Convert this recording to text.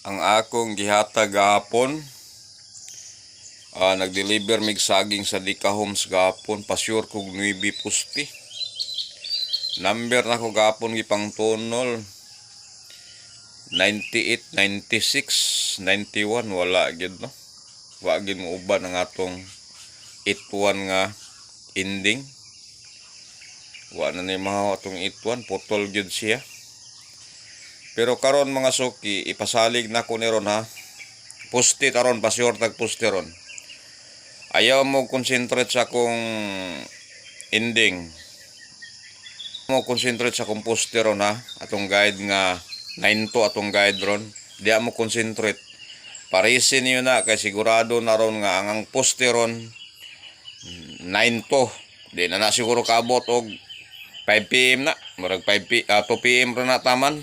Ang akong gihatag gahapon, nag-deliver mig saging sa Dika Homes gahapon, pasure kog 9 pusti. Number na ko gahapon gipang tunol 98, 96, 91 wala gid no. Wa gid mo uban ang atong 81 nga ending. Wa na ni mahaw atong 81, putol gid siya. Pero karon mga suki, ipasalig na ko ni ron ha. Pusti taron, pasyor tag pusti ron. Ayaw mo concentrate sa akong ending. Mo concentrate sa akong pusti ron ha. Atong guide nga 9-2 atong guide ron. Di mo concentrate. Parisin niyo na kay sigurado na ron nga ang pusti ron 9-2. Di na siguro kaabot og 5 PM na. Murag 2 PM ron na taman.